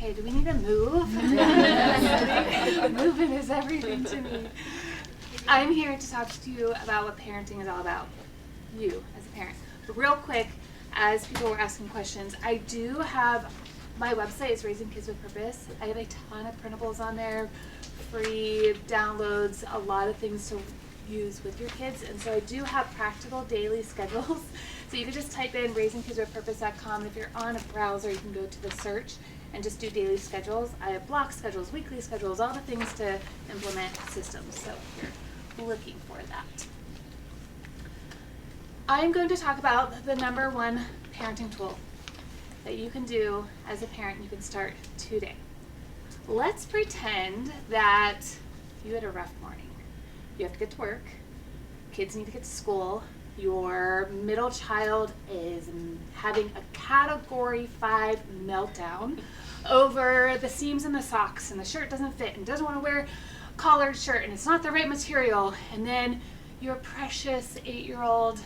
okay, do we need to move? Moving is everything to me. I'm here to talk to you about what parenting is all about, you as a parent. But real quick, as people were asking questions, I do have, my website is Raising Kids with Purpose. I have a ton of printables on there, free downloads, a lot of things to use with your kids. And so I do have practical daily schedules. So you can just type in raisingkidswithpurpose.com. And if you're on a browser, you can go to the search and just do daily schedules. I have block schedules, weekly schedules, all the things to implement systems. So if you're looking for that. I'm going to talk about the number one parenting tool that you can do as a parent. You can start today. Let's pretend that you had a rough morning. You have to get to work. Kids need to get to school. Your middle child is having a category 5 meltdown over the seams in the socks, and the shirt doesn't fit and doesn't want to wear a collared shirt, and it's not the right material. And then your precious 8-year-old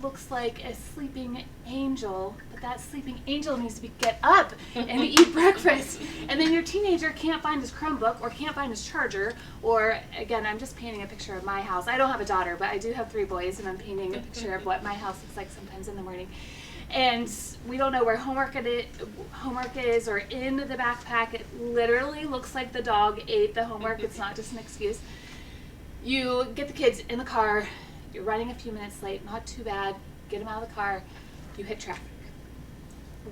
looks like a sleeping angel, but that sleeping angel needs to get up and eat breakfast. And then your teenager can't find his Chromebook or can't find his charger, or again, I'm just painting a picture of my house. I don't have a daughter, but I do have 3 boys, and I'm painting a picture of what my house looks like sometimes in the morning. And we don't know where homework is, or in the backpack. It literally looks like the dog ate the homework. It's not just an excuse. You get the kids in the car. You're running a few minutes late, not too bad. Get them out of the car. You hit traffic.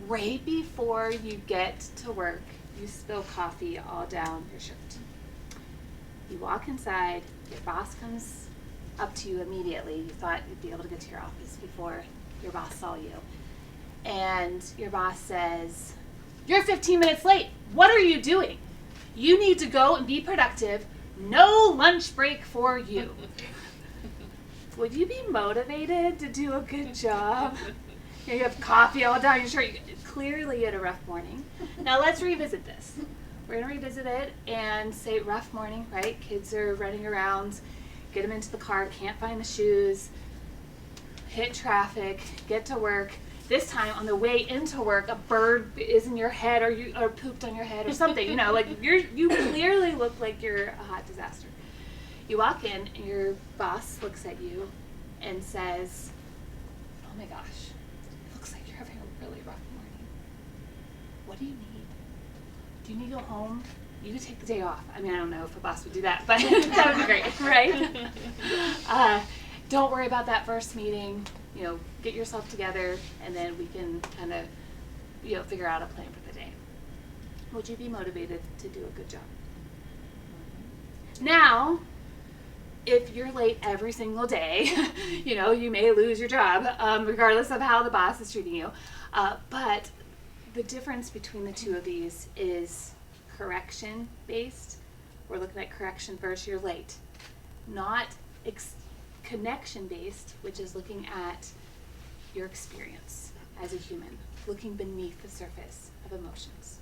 Right before you get to work, you spill coffee all down your shirt. You walk inside. Your boss comes up to you immediately. You thought you'd be able to get to your office before your boss saw you. And your boss says, "You're 15 minutes late. What are you doing? You need to go and be productive. No lunch break for you." Would you be motivated to do a good job? You have coffee all down your shirt. Clearly you had a rough morning. Now let's revisit this. We're going to revisit it and say rough morning, right? Kids are running around, get them into the car, can't find the shoes, hit traffic, get to work. This time on the way into work, a bird is in your head, or pooped on your head or something. You know, like you clearly look like you're a hot disaster. You walk in and your boss looks at you and says, "Oh my gosh, it looks like you're having a really rough morning. What do you need? Do you need to go home? You could take the day off." I mean, I don't know if a boss would do that, but that would be great, right? Don't worry about that first meeting. You know, get yourself together, and then we can kind of, figure out a plan for the day. Would you be motivated to do a good job? Now, if you're late every single day, you may lose your job, regardless of how the boss is treating you. But the difference between the two of these is correction-based. We're looking at correction versus you're late. Not connection-based, which is looking at your experience as a human, looking beneath the surface of emotions.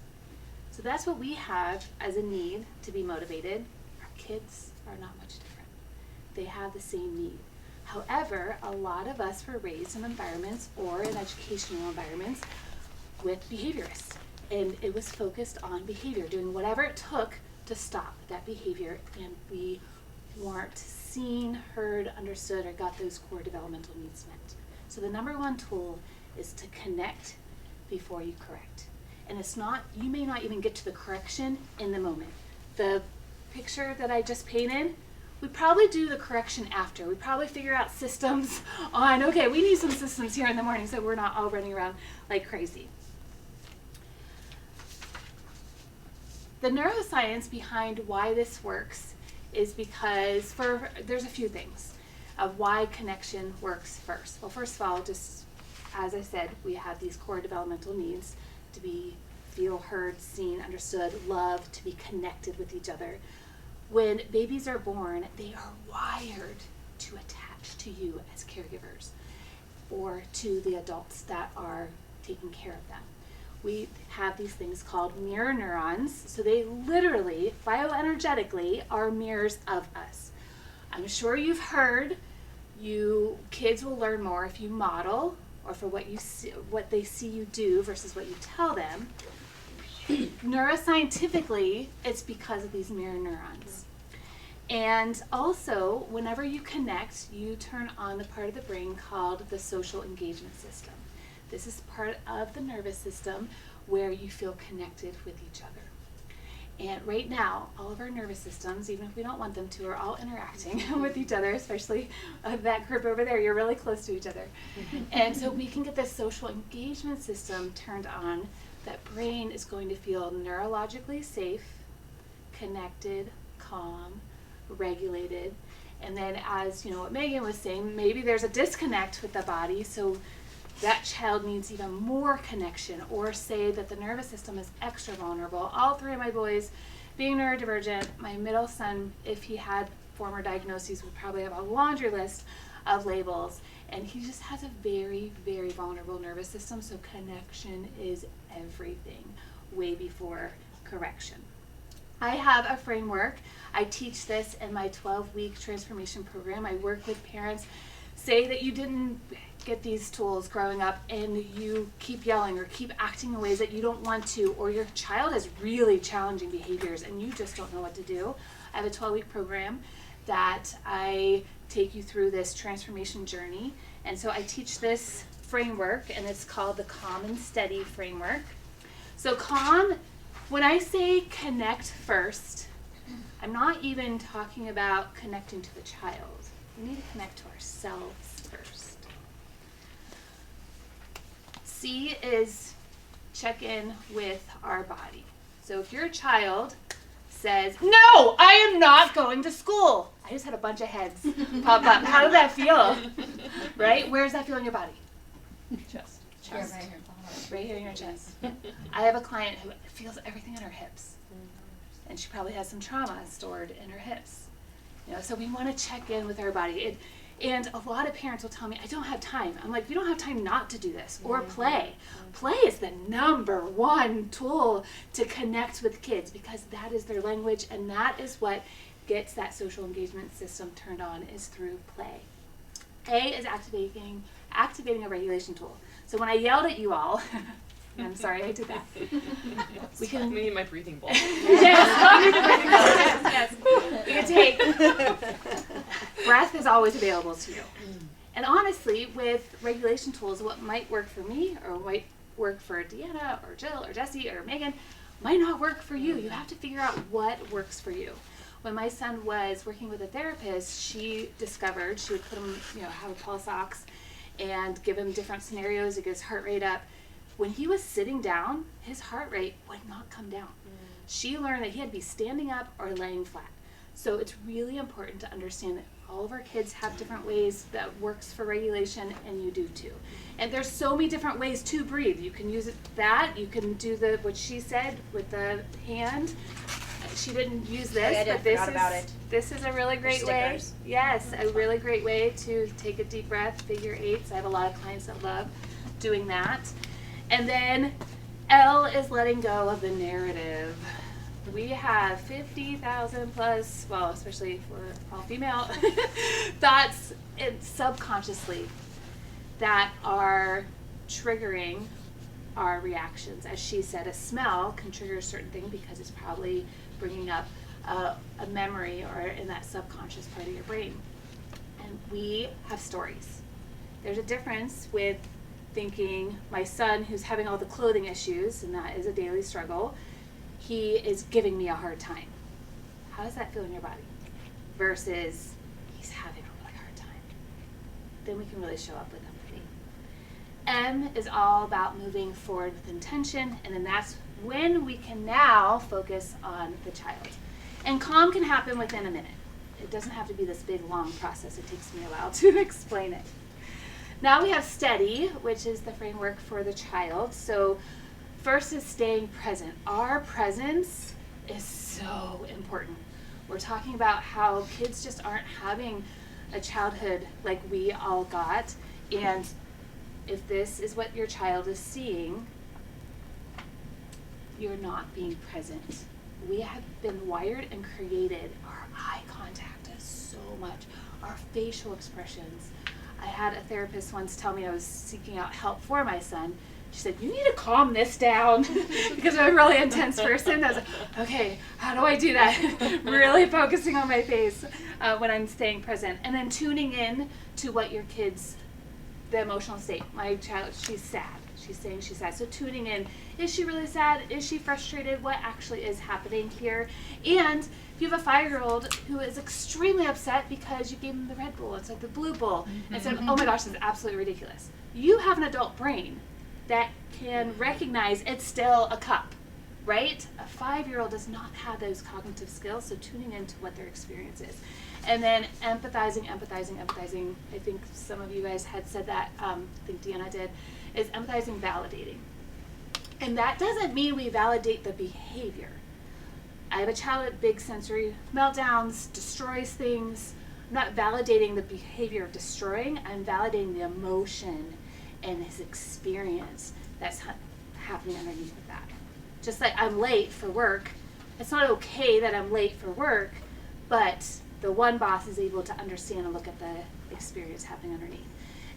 So that's what we have as a need to be motivated. Our kids are not much different. They have the same need. However, a lot of us were raised in environments or in educational environments with behaviorists, and it was focused on behavior, doing whatever it took to stop that behavior, and we weren't seen, heard, understood, or got those core developmental needs met. So the number one tool is to connect before you correct. And it's not, you may not even get to the correction in the moment. The picture that I just painted, we probably do the correction after. We probably figure out systems on, okay, we need some systems here in the morning so we're not all running around like crazy. The neuroscience behind why this works is because there's a few things of why connection works first. Well, first of all, just as I said, we have these core developmental needs to feel heard, seen, understood, loved, to be connected with each other. When babies are born, they are wired to attach to you as caregivers or to the adults that are taking care of them. We have these things called mirror neurons, so they literally, bioenergetically, are mirrors of us. I'm sure you've heard, kids will learn more if you model, or for what they see you do versus what you tell them. Neuroscientifically, it's because of these mirror neurons. And also, whenever you connect, you turn on the part of the brain called the social engagement system. This is part of the nervous system where you feel connected with each other. And right now, all of our nervous systems, even if we don't want them to, are all interacting with each other, especially that group over there. You're really close to each other. And so we can get this social engagement system turned on. That brain is going to feel neurologically safe, connected, calm, regulated. And then, as you know what Megan was saying, maybe there's a disconnect with the body, so that child needs even more connection, or say that the nervous system is extra vulnerable. All three of my boys being neurodivergent, my middle son, if he had former diagnoses, would probably have a laundry list of labels, and he just has a very, very vulnerable nervous system, so connection is everything, way before correction. I have a framework. I teach this in my 12-week transformation program. I work with parents. Say that you didn't get these tools growing up and you keep yelling or keep acting in ways that you don't want to, or your child has really challenging behaviors and you just don't know what to do. I have a 12-week program that I take you through this transformation journey. And so I teach this framework, and it's called the Calm and Steady framework. So calm, when I say connect first, I'm not even talking about connecting to the child. We need to connect to ourselves first. C is check in with our body. So if your child says, "No, I am not going to school." I just had a bunch of heads pop up. How did that feel? Right? Where does that feel in your body? Chest. Right here. Right here in your chest. I have a client who feels everything in her hips. And she probably has some trauma stored in her hips. You know, so we want to check in with our body. And a lot of parents will tell me, "I don't have time." I'm like, "You don't have time not to do this." Or play. Play is the number one tool to connect with kids, because that is their language, and that is what gets that social engagement system turned on, is through play. A is activating a regulation tool. So when I yelled at you all, I'm sorry I did that. We need my breathing bowl. Yes. We can take. Breath is always available to you. And honestly, with regulation tools, what might work for me or might work for Deanna or Jill or Jessie or Megan might not work for you. You have to figure out what works for you. When my son was working with a therapist, she discovered she would put him, have a pulse ox and give him different scenarios to get his heart rate up. When he was sitting down, his heart rate would not come down. She learned that he had to be standing up or laying flat. So it's really important to understand that all of our kids have different ways that works for regulation, and you do too. And there's so many different ways to breathe. You can use you can do what she said with the hand. She didn't use this, but this is a really great way. Yes, a really great way to take a deep breath, figure eights. I have a lot of clients that love doing that. And then L is letting go of the narrative. We have 50,000 plus, well, especially if we're all female, thoughts subconsciously that are triggering our reactions. As she said, a smell can trigger a certain thing because it's probably bringing up a memory or in that subconscious part of your brain. And we have stories. There's a difference with thinking my son, who's having all the clothing issues, and that is a daily struggle, he is giving me a hard time. How does that feel in your body? Versus he's having a really hard time. Then we can really show up with empathy. M is all about moving forward with intention, and then that's when we can now focus on the child. And calm can happen within a minute. It doesn't have to be this big, long process. It takes me a while to explain it. Now we have steady, which is the framework for the child. So first is staying present. Our presence is so important. We're talking about how kids just aren't having a childhood like we all got. And if this is what your child is seeing, you're not being present. We have been wired and created. Our eye contact is so much. Our facial expressions. I had a therapist once tell me I was seeking out help for my son. She said, you need to calm this down because I'm a really intense person. I was like, okay, how do I do that? Really focusing on my face when I'm staying present. And then tuning in to what your kids, the emotional state. My child, she's sad. She's saying she's sad. So tuning in, is she really sad? Is she frustrated? What actually is happening here? And if you have a 5-year-old who is extremely upset because you gave them the red bowl instead of the blue bowl, and said, oh my gosh, this is absolutely ridiculous. You have an adult brain that can recognize it's still a cup, right? A 5-year-old does not have those cognitive skills, so tuning into what their experience is. And then empathizing. I think some of you guys had said that, I think Deanna did, is empathizing, validating. And that doesn't mean we validate the behavior. I have a child with big sensory meltdowns, destroys things. I'm not validating the behavior of destroying, I'm validating the emotion and his experience that's happening underneath of that. Just like I'm late for work, it's not okay that I'm late for work, but the one boss is able to understand and look at the experience happening underneath.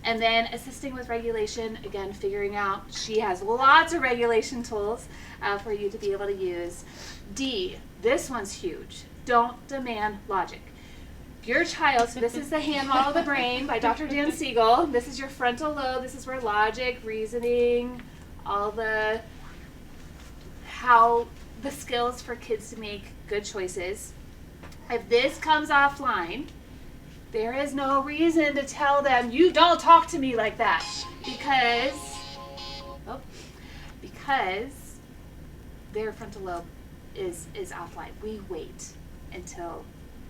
And then assisting with regulation, again, figuring out, she has lots of regulation tools for you to be able to use. D, this one's huge. Don't demand logic. Your child, so this is the hand model of the brain by Dr. Dan Siegel. This is your frontal lobe. This is where logic, reasoning, all the, how the skills for kids to make good choices. If this comes offline, there is no reason to tell them, you don't talk to me like that, because their frontal lobe is offline. We wait until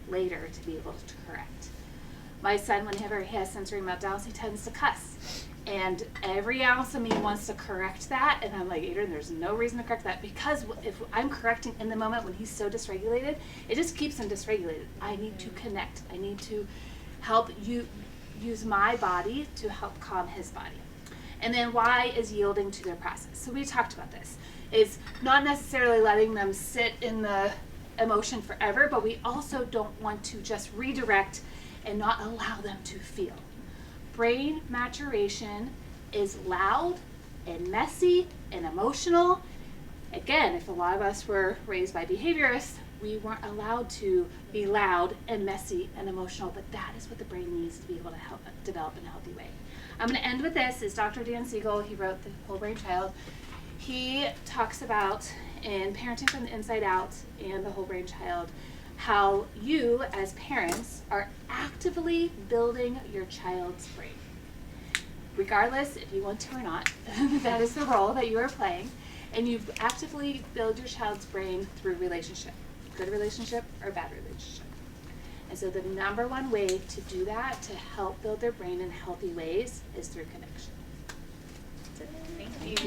later to be able to correct. My son, whenever he has sensory meltdowns, he tends to cuss. And every ounce of me wants to correct that, and I'm like, Adriane, there's no reason to correct that, because if I'm correcting in the moment when he's so dysregulated, it just keeps him dysregulated. I need to connect. I need to help you use my body to help calm his body. And then Y is yielding to their process. So we talked about this. It's not necessarily letting them sit in the emotion forever, but we also don't want to just redirect and not allow them to feel. Brain maturation is loud and messy and emotional. Again, if a lot of us were raised by behaviorists, we weren't allowed to be loud and messy and emotional, but that is what the brain needs to be able to help develop in a healthy way. I'm going to end with this. Is Dr. Dan Siegel. He wrote The Whole Brain Child. He talks about in Parenting from the Inside Out and The Whole Brain Child how you as parents are actively building your child's brain. Regardless if you want to or not, that is the role that you are playing, and you actively build your child's brain through relationship, good relationship or bad relationship. And so the number one way to do that, to help build their brain in healthy ways, is through connection. Thank you.